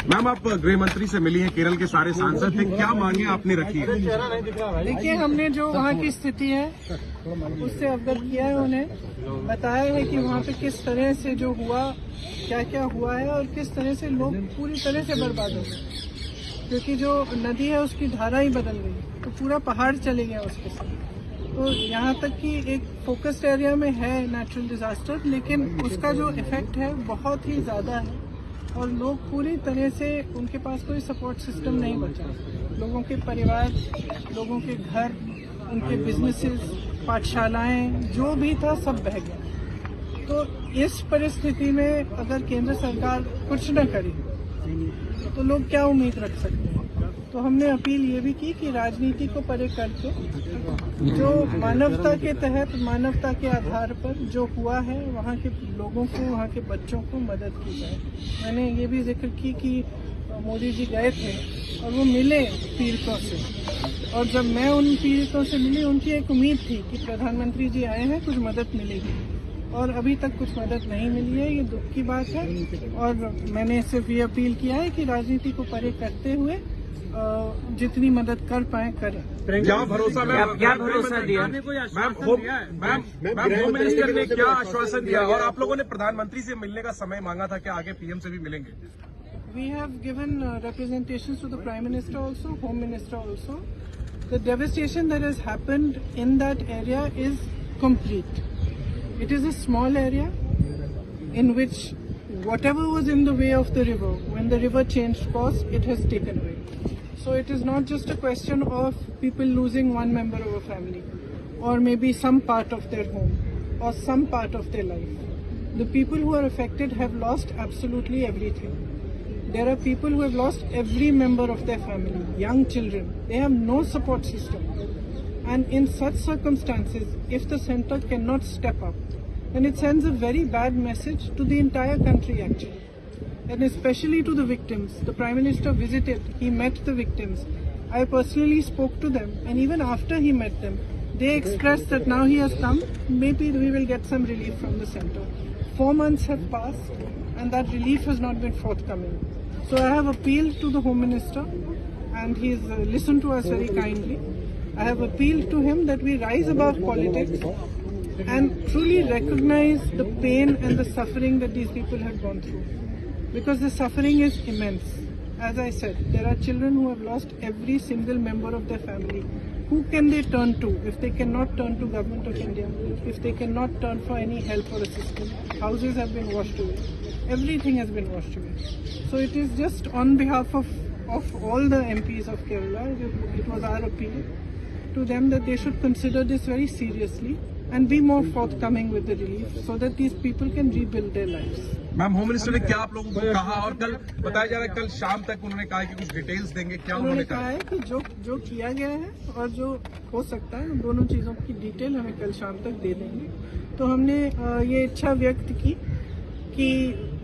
Ma'am, आप गृह मंत्री से मिली हैं, केरल के सारे सांसद थे, क्या मांगे आपने रखी है? देखिए, हमने जो वहाँ की स्थिति है उससे अवगत किया है, उन्हें बताया है कि वहाँ पे किस तरह से जो हुआ, क्या क्या हुआ है और किस तरह से लोग पूरी तरह से बर्बाद हो गए, क्योंकि जो नदी है उसकी धारा ही बदल गई, तो पूरा पहाड़ चले गया उसके साथ। तो यहाँ तक कि एक फोकस्ड एरिया में है नेचुरल डिजास्टर, लेकिन उसका जो इफेक्ट है बहुत ही ज़्यादा है और लोग पूरी तरह से, उनके पास कोई सपोर्ट सिस्टम नहीं बचा। लोगों के परिवार, लोगों के घर, उनके बिजनेसेस, पाठशालाएं, जो भी था सब बह गया। तो इस परिस्थिति में अगर केंद्र सरकार कुछ न करे तो लोग क्या उम्मीद रख सकते हैं। तो हमने अपील ये भी की कि राजनीति को परे करके जो मानवता के तहत, मानवता के आधार पर जो हुआ है, वहाँ के लोगों को, वहाँ के बच्चों को मदद की जाए। मैंने ये भी जिक्र की कि मोदी जी गए थे और वो मिले पीड़ितों से, और जब मैं उन पीड़ितों से मिली, उनकी एक उम्मीद थी कि प्रधानमंत्री जी आए हैं, कुछ मदद मिलेगी, और अभी तक कुछ मदद नहीं मिली है। ये दुख की बात है और मैंने सिर्फ ये अपील किया है कि राजनीति को परे करते हुए जितनी मदद कर पाए करें। क्या भरोसा क्या भरोसा दिया? मैम, होम मिनिस्टर ने क्या आश्वासन दिया और आप लोगों ने प्रधानमंत्री से मिलने का समय मांगा था, क्या आगे पीएम से भी मिलेंगे? We have given representations to the Prime Minister also, Home Minister also. The devastation that has happened in that area is complete. It is a small area in which whatever was in the way of the river, when the river changed course, it has taken away. So it is not just a question of people losing one member of a family or maybe some part of their home or some part of their life. The people who are affected have lost absolutely everything. There are people who have lost every member of their family, young children. They have no support system. And in such circumstances, if the center cannot step up, then it sends a very bad message to the entire country actually. And especially to the victims. The Prime Minister visited, he met the victims. I personally spoke to them, and even after he met them, they expressed that now he has come, maybe we will get some relief from the center. 4 months have passed and that relief has not been forthcoming. So I have appealed to the Home Minister and he's listened to us very kindly. I have appealed to him that we rise above politics and truly recognize the pain and the suffering that these people have gone through. Because the suffering is immense. As I said, there are children who have lost every single member of their family. Who can they turn to if they cannot turn to Government of India, if they cannot turn for any help or assistance? Houses have been washed away. Everything has been washed away. So it is just on behalf of all the MPs of Kerala, it was our appeal to them that they should consider this very seriously and be more forthcoming with the relief so that these people can rebuild their lives. Ma'am, home minister ने क्या आप लोगों को कहा, और कल बताया जा रहा है कल शाम तक उन्होंने कहा कि कुछ डिटेल्स देंगे, क्या उन्होंने कहा है कि जो किया गया है और जो हो सकता है, उन दोनों चीजों की डिटेल हमें कल शाम तक दे देंगे। तो हमने ये इच्छा व्यक्त की कि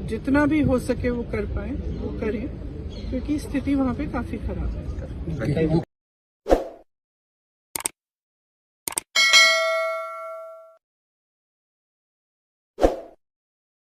जितना भी हो सके वो कर पाए वो करें, क्योंकि स्थिति वहाँ पे काफी खराब है।